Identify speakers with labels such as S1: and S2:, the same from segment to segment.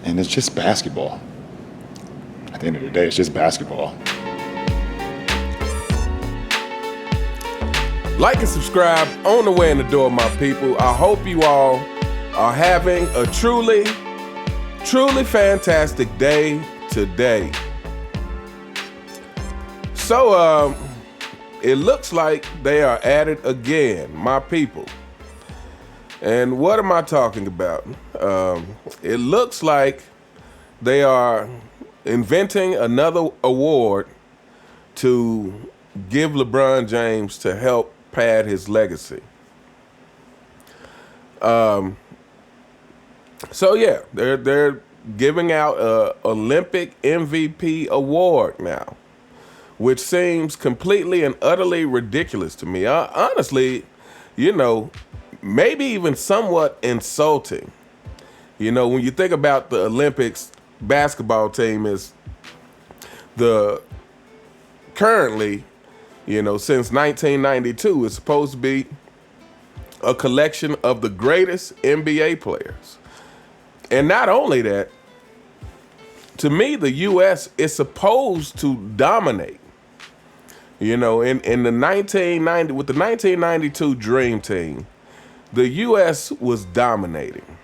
S1: And it's just basketball. At the end of the day, it's just basketball.
S2: Like and subscribe on the way in the door, my people. I hope you all are having a truly, truly fantastic day today. So, it looks like they are at it again, my people. And what am I talking about? It looks like they are inventing another award to give LeBron James to help pad his legacy. So yeah, they're giving out a Olympic MVP award now, which seems completely and utterly ridiculous to me. Honestly, maybe even somewhat insulting. When you think about the Olympics basketball team is currently, since 1992, it's supposed to be a collection of the greatest NBA players. And not only that, to me, the U.S. is supposed to dominate. In the 1990 with the 1992 Dream Team, the U.S. was dominating.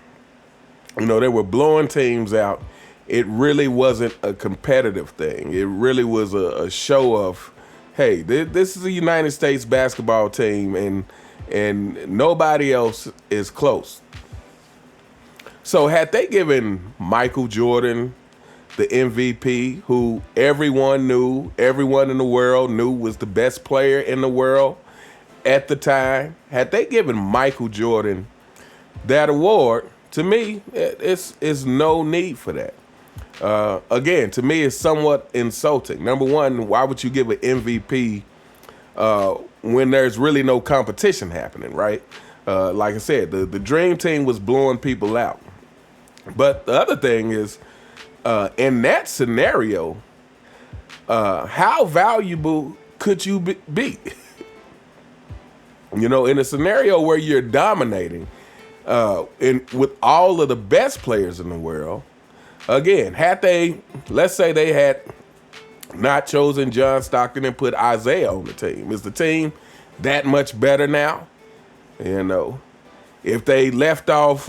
S2: They were blowing teams out. It really wasn't a competitive thing. It really was a show of, hey, this is a United States basketball team, and nobody else is close. So had they given Michael Jordan the MVP, who everyone in the world knew was the best player in the world at the time, had they given Michael Jordan that award, to me, it's no need for that. Again, to me, it's somewhat insulting. Number one, why would you give an MVP when there's really no competition happening, right? Like I said, the Dream Team was blowing people out. But the other thing is, in that scenario, how valuable could you be? In a scenario where you're dominating, with all of the best players in the world. Again, let's say they had not chosen John Stockton and put Isaiah on the team. Is the team that much better now? If they left off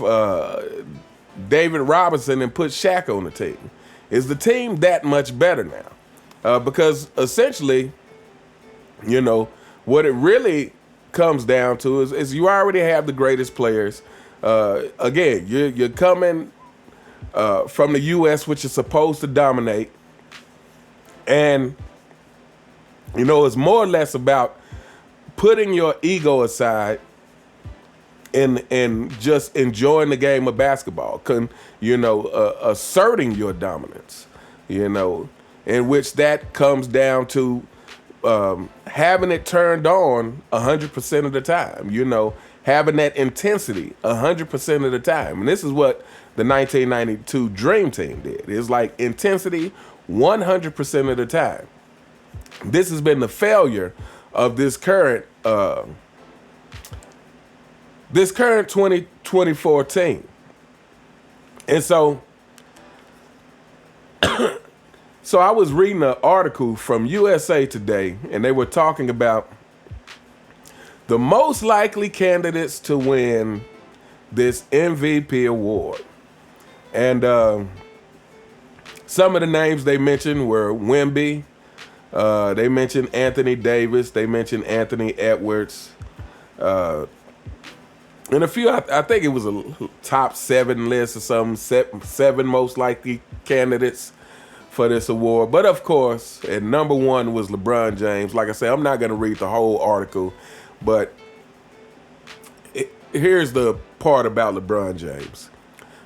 S2: David Robinson and put Shaq on the team, is the team that much better now? Because essentially, what it really comes down to is you already have the greatest players. Again, you're coming from the U.S., which is supposed to dominate. And, it's more or less about putting your ego aside and just enjoying the game of basketball, asserting your dominance, in which that comes down to having it turned on 100% of the time, having that intensity 100% of the time. And this is what the 1992 Dream Team did. It's like intensity 100% of the time. This has been the failure of this current 2024 team. And so I was reading an article from USA Today, and they were talking about the most likely candidates to win this MVP award. And some of the names they mentioned were Wemby. They mentioned Anthony Davis. They mentioned Anthony Edwards. And a few, I think it was a top 7 list or something, 7 most likely candidates for this award. But of course, at number 1 was LeBron James. Like I said, I'm not going to read the whole article, but here's the part about LeBron James.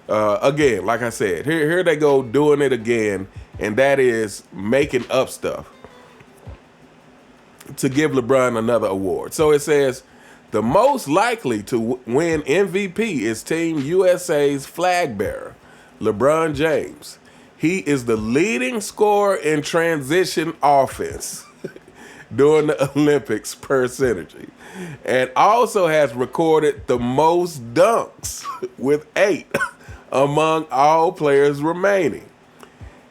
S2: Again, like I said, here they go doing it again, and that is making up stuff to give LeBron another award. So it says, the most likely to win MVP is Team USA's flag bearer, LeBron James. He is the leading scorer in transition offense during the Olympics per synergy, and also has recorded the most dunks with 8 among all players remaining.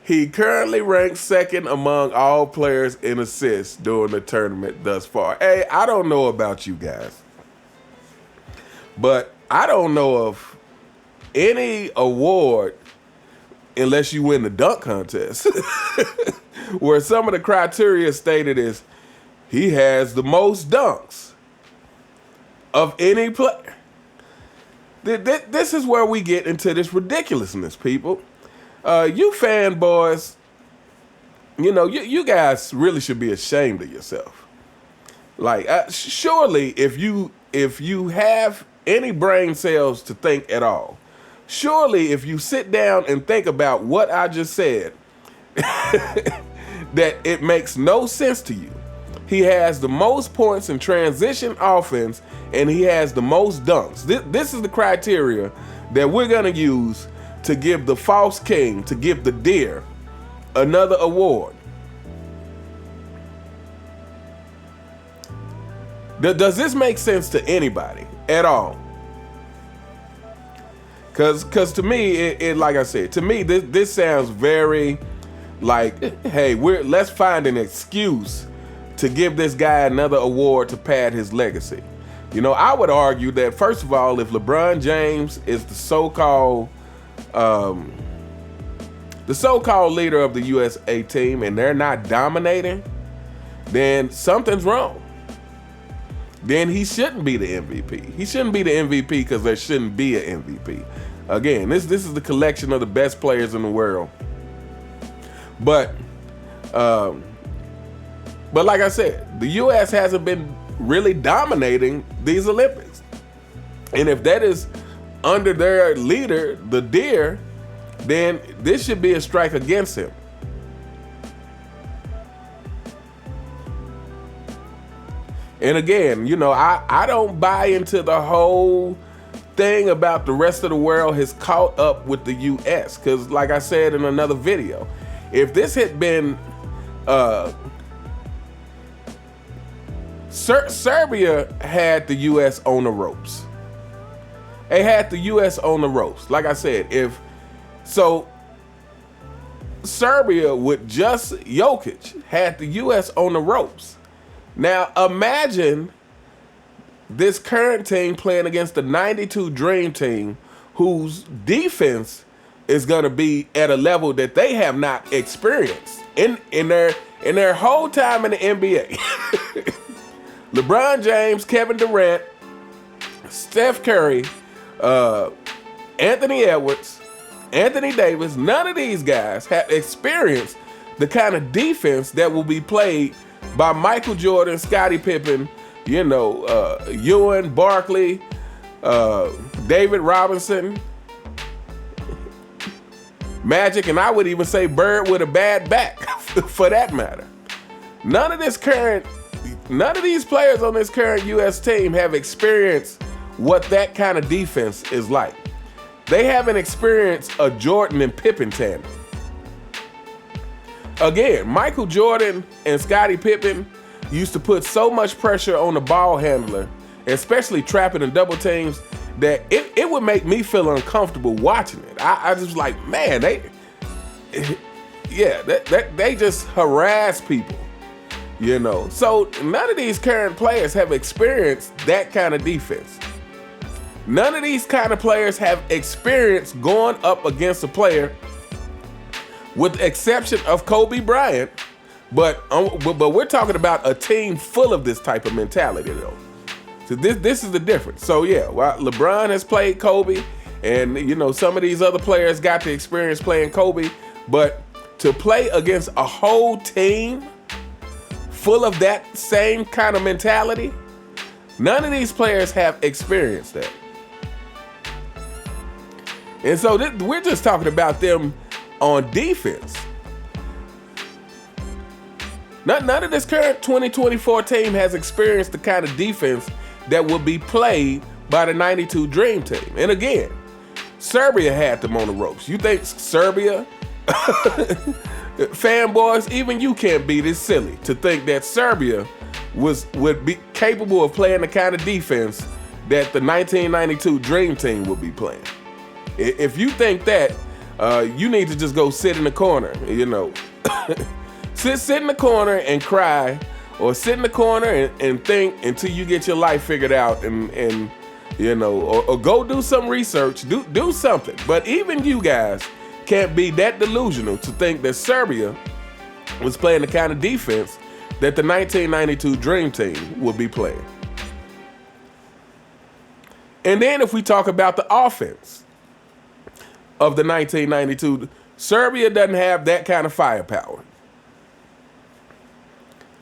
S2: He currently ranks second among all players in assists during the tournament thus far. Hey, I don't know about you guys, but I don't know of any award, unless you win the dunk contest, where some of the criteria stated is he has the most dunks of any player. This is where we get into this ridiculousness, people. You fanboys, you guys really should be ashamed of yourself. Like, surely if you have any brain cells to think at all, surely if you sit down and think about what I just said, that it makes no sense to you. He has the most points in transition offense, and he has the most dunks. This is the criteria that we're going to use to give the false king, to give the deer another award. Does this make sense to anybody at all? Because to me, it like I said, to me, this sounds very like, hey, let's find an excuse to give this guy another award to pad his legacy. I would argue that, first of all, if LeBron James is the so-called leader of the USA team and they're not dominating, then something's wrong. Then he shouldn't be the MVP. He shouldn't be the MVP because there shouldn't be an MVP. Again, this is the collection of the best players in the world. But like I said, the U.S. hasn't been really dominating these Olympics. And if that is under their leader, the deer, then this should be a strike against him. And again, I don't buy into the whole thing about the rest of the world has caught up with the U.S. Because like I said in another video, if this had been Serbia had the U.S. on the ropes. They had the U.S. on the ropes. Like I said, Serbia with just Jokic had the U.S. on the ropes. Now imagine this current team playing against the 92 Dream Team, whose defense is going to be at a level that they have not experienced in their whole time in the NBA. LeBron James, Kevin Durant, Steph Curry, Anthony Edwards, Anthony Davis, none of these guys have experienced the kind of defense that will be played by Michael Jordan, Scottie Pippen, Ewing, Barkley, David Robinson, Magic, and I would even say Bird with a bad back, for that matter. None of these players on this current U.S. team have experienced what that kind of defense is like. They haven't experienced a Jordan and Pippen tandem. Again, Michael Jordan and Scottie Pippen used to put so much pressure on the ball handler, especially trapping and double teams, that it would make me feel uncomfortable watching it. I just like, man, they just harass people, So none of these current players have experienced that kind of defense. None of these kind of players have experienced going up against a player, with the exception of Kobe Bryant. But we're talking about a team full of this type of mentality, though. So this is the difference. So yeah, while LeBron has played Kobe, and some of these other players got the experience playing Kobe, but to play against a whole team full of that same kind of mentality, none of these players have experienced that. And so we're just talking about them on defense. None of this current 2024 team has experienced the kind of defense that will be played by the 92 Dream Team. And again, Serbia had them on the ropes. You think Serbia, fanboys, even you can't be this silly to think that Serbia would be capable of playing the kind of defense that the 1992 Dream Team would be playing. If you think that, you need to just go sit in the corner, sit in the corner and cry, or sit in the corner and think until you get your life figured out, and or go do some research, do something. But even you guys can't be that delusional to think that Serbia was playing the kind of defense that the 1992 Dream Team would be playing. And then if we talk about the offense of the 1992, Serbia doesn't have that kind of firepower.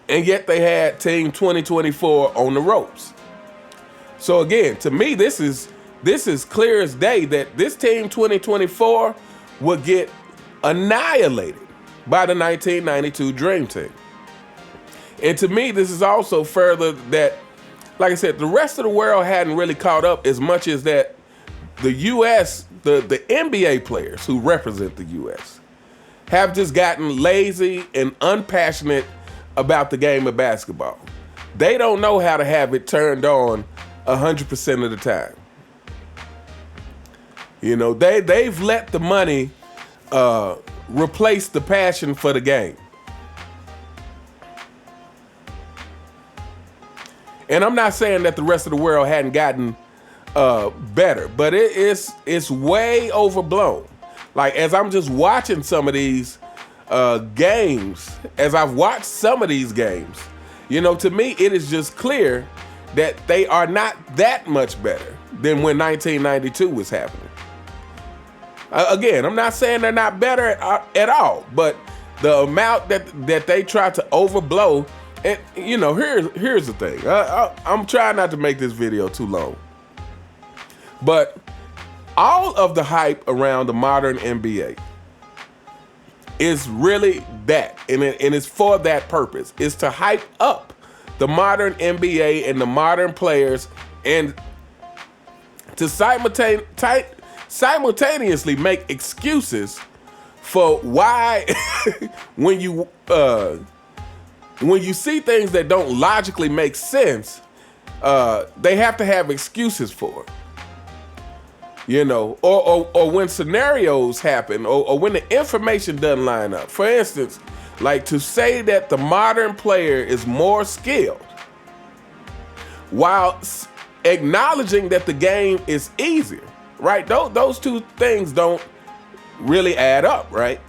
S2: And yet they had Team 2024 on the ropes. So again, to me, this is clear as day that this Team 2024 would get annihilated by the 1992 Dream Team. And to me, this is also further that, like I said, the rest of the world hadn't really caught up as much as that the U.S., the NBA players who represent the U.S. have just gotten lazy and unpassionate about the game of basketball. They don't know how to have it turned on 100% of the time. They've let the money replace the passion for the game. And I'm not saying that the rest of the world hadn't gotten better, but it's way overblown. Like, as I'm just watching some of these games, as I've watched some of these games, to me, it is just clear that they are not that much better than when 1992 was happening. Again, I'm not saying they're not better at all, but the amount that they try to overblow. And here's the thing. I'm trying not to make this video too long, but all of the hype around the modern NBA is really that, and it's for that purpose. It's to hype up the modern NBA and the modern players, and to simultaneously make excuses for why when you see things that don't logically make sense, they have to have excuses for it. Or when scenarios happen, or when the information doesn't line up. For instance, like to say that the modern player is more skilled while acknowledging that the game is easier, right? Those two things don't really add up, right?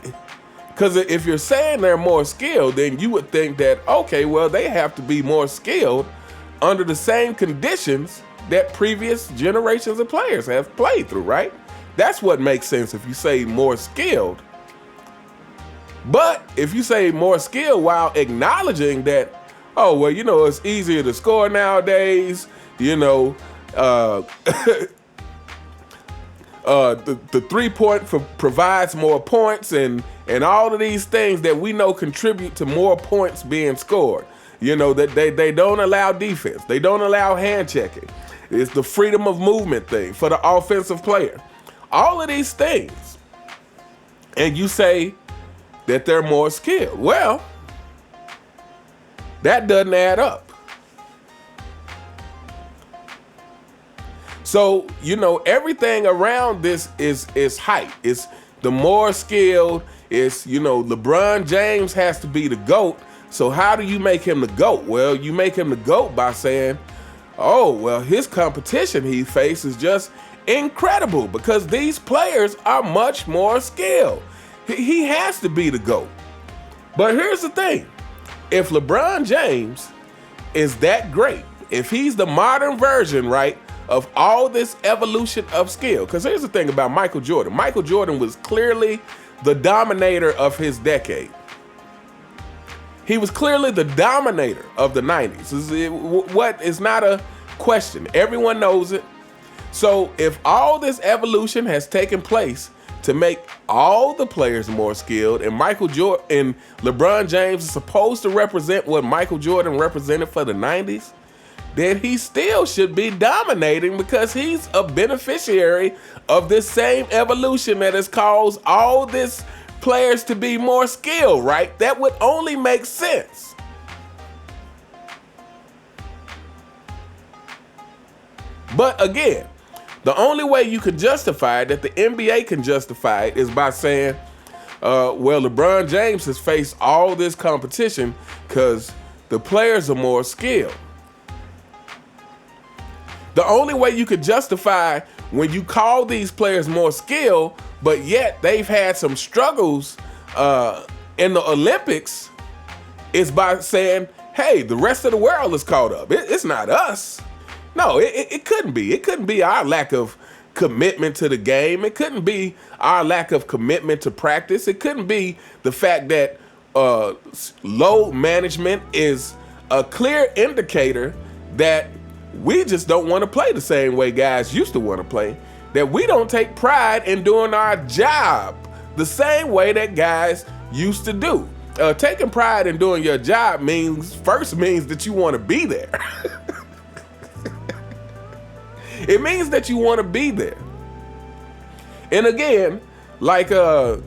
S2: Because if you're saying they're more skilled, then you would think that, okay, well, they have to be more skilled under the same conditions that previous generations of players have played through, right? That's what makes sense if you say more skilled. But if you say more skilled while acknowledging that, oh, well, it's easier to score nowadays, the 3-point provides more points, and all of these things that we know contribute to more points being scored. That they don't allow defense. They don't allow hand checking. It's the freedom of movement thing for the offensive player. All of these things. And you say that they're more skilled. Well, that doesn't add up. So, everything around this is hype. It's the more skilled. It's, LeBron James has to be the GOAT. So how do you make him the GOAT? Well, you make him the GOAT by saying, oh, well, his competition he faces is just incredible because these players are much more skilled. He has to be the GOAT. But here's the thing. If LeBron James is that great, if he's the modern version, right, of all this evolution of skill, because here's the thing about Michael Jordan. Michael Jordan was clearly the dominator of his decade. He was clearly the dominator of the 90s. What is not a question. Everyone knows it. So if all this evolution has taken place to make all the players more skilled, and Michael Jordan and LeBron James is supposed to represent what Michael Jordan represented for the 90s, then he still should be dominating because he's a beneficiary of this same evolution that has caused all this players to be more skilled, right? That would only make sense. But again, The only way you can justify it, that the NBA can justify it, is by saying, well, LeBron James has faced all this competition because the players are more skilled. The only way you could justify when you call these players more skilled, but yet they've had some struggles in the Olympics, is by saying, hey, the rest of the world is caught up. It's not us. No, it couldn't be. It couldn't be our lack of commitment to the game. It couldn't be our lack of commitment to practice. It couldn't be the fact that load management is a clear indicator that we just don't want to play the same way guys used to want to play, that we don't take pride in doing our job the same way that guys used to do. Taking pride in doing your job means that you want to be there. It means that you want to be there. And again, like, I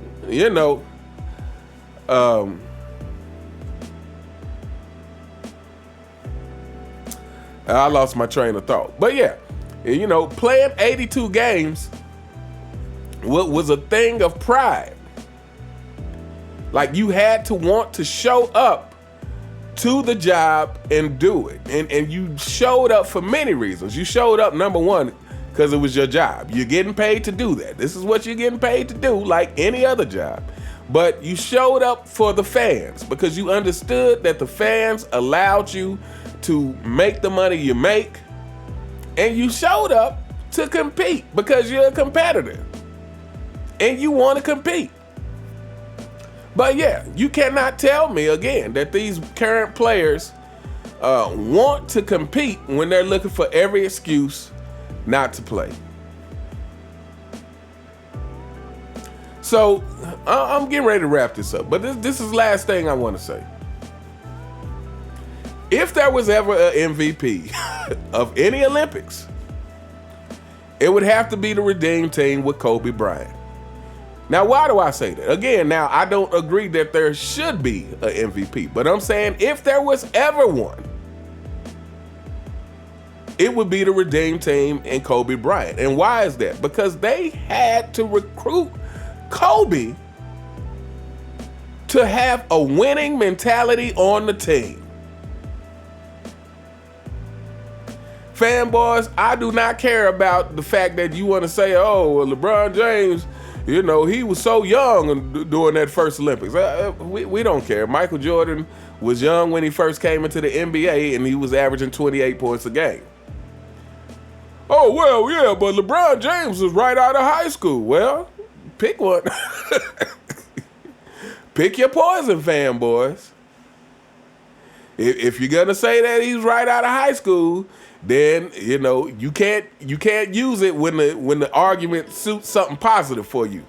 S2: lost my train of thought. But yeah, playing 82 games was a thing of pride. Like, you had to want to show up to the job and do it. And you showed up for many reasons. You showed up, number one, because it was your job. You're getting paid to do that. This is what you're getting paid to do, like any other job. But you showed up for the fans because you understood that the fans allowed you to make the money you make, and you showed up to compete because you're a competitor and you want to compete. But yeah, you cannot tell me again that these current players want to compete when they're looking for every excuse not to play. So I'm getting ready to wrap this up, but this is the last thing I want to say. If there was ever an MVP of any Olympics, it would have to be the Redeem Team with Kobe Bryant. Now, why do I say that? Again, now, I don't agree that there should be an MVP, but I'm saying if there was ever one, it would be the Redeem Team and Kobe Bryant. And why is that? Because they had to recruit Kobe to have a winning mentality on the team. Fanboys, I do not care about the fact that you want to say, oh, well, LeBron James, he was so young during that first Olympics. We don't care. Michael Jordan was young when he first came into the NBA, and he was averaging 28 points a game. Oh, well, yeah, but LeBron James was right out of high school. Well, pick one. Pick your poison, fanboys. If you're gonna say that he's right out of high school, then you can't use it when the argument suits something positive for you.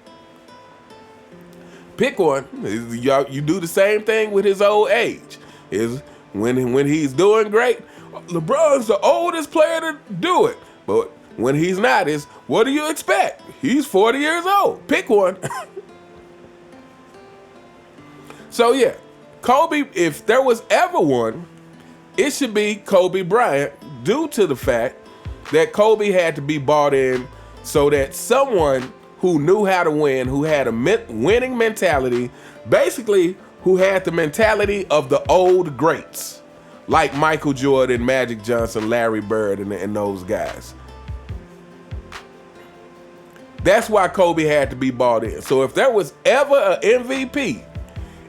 S2: Pick one. You do the same thing with his old age. Is when he's doing great, LeBron's the oldest player to do it. But when he's not, is what do you expect? He's 40 years old. Pick one. So yeah, Kobe, if there was ever one, it should be Kobe Bryant, due to the fact that Kobe had to be bought in so that someone who knew how to win, who had a winning mentality, basically who had the mentality of the old greats, like Michael Jordan, Magic Johnson, Larry Bird, and those guys. That's why Kobe had to be bought in. So if there was ever an MVP,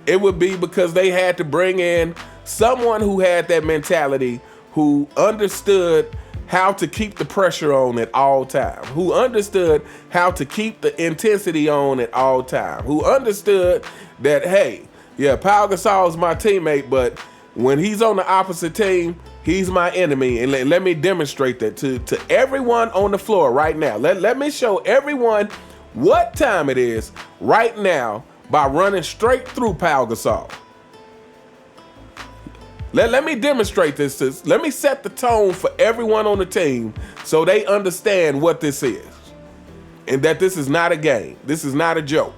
S2: it would be because they had to bring in someone who had that mentality, who understood how to keep the pressure on at all times, who understood how to keep the intensity on at all times, who understood that, hey, yeah, Pau Gasol's my teammate, but when he's on the opposite team, he's my enemy. And let me demonstrate that to everyone on the floor right now. Let me show everyone what time it is right now by running straight through Pau Gasol. Let me demonstrate this. Let me set the tone for everyone on the team so they understand what this is. And that this is not a game. This is not a joke.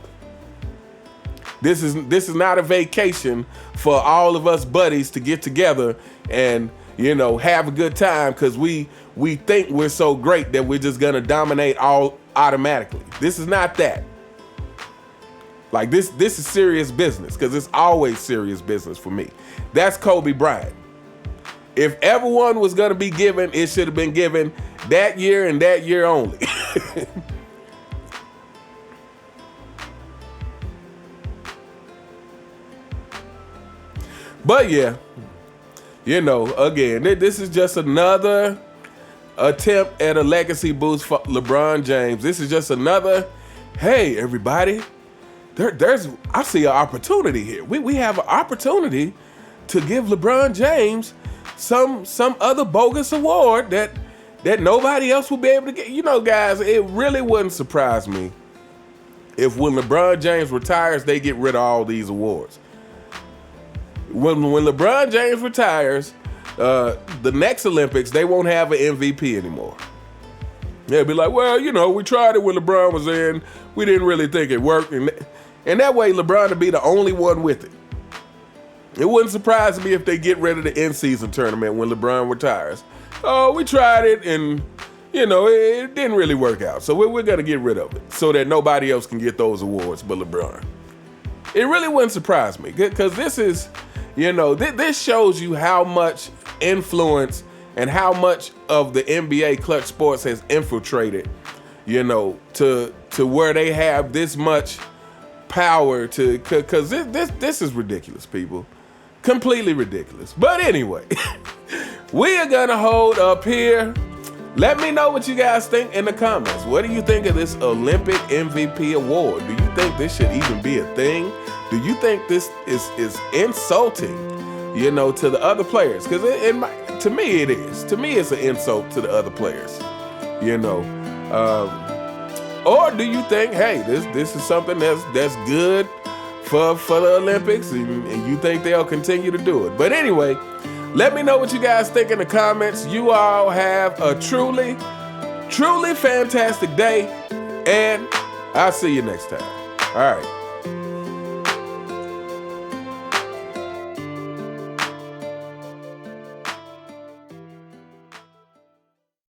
S2: This is not a vacation for all of us buddies to get together and have a good time because we think we're so great that we're just gonna dominate all automatically. This is not that. Like this is serious business, because it's always serious business for me. That's Kobe Bryant. If everyone was gonna be given, it should have been given that year and that year only. But yeah, again, this is just another attempt at a legacy boost for LeBron James. This is just another, hey, everybody, I see an opportunity here. We have an opportunity to give LeBron James some other bogus award that nobody else will be able to get. Guys, it really wouldn't surprise me if when LeBron James retires, they get rid of all these awards. When LeBron James retires, the next Olympics, they won't have an MVP anymore. They'll be like, well, we tried it when LeBron was in. We didn't really think it worked. And that way, LeBron would be the only one with it. It wouldn't surprise me if they get rid of the in-season tournament when LeBron retires. Oh, we tried it, and, it didn't really work out. So we're going to get rid of it so that nobody else can get those awards but LeBron. It really wouldn't surprise me, because this is, this shows you how much influence and how much of the NBA Clutch Sports has infiltrated, to where they have this much power to, because this is ridiculous, people. Completely ridiculous. But anyway, we are going to hold up here. Let me know what you guys think in the comments. What do you think of this Olympic MVP award? Do you think this should even be a thing? Do you think this is insulting, to the other players? Because to me it is. To me, it's an insult to the other players, Or do you think, hey, this is something that's good for the Olympics, and you think they'll continue to do it? But anyway, let me know what you guys think in the comments. You all have a truly, truly fantastic day, and I'll see you next time. All right.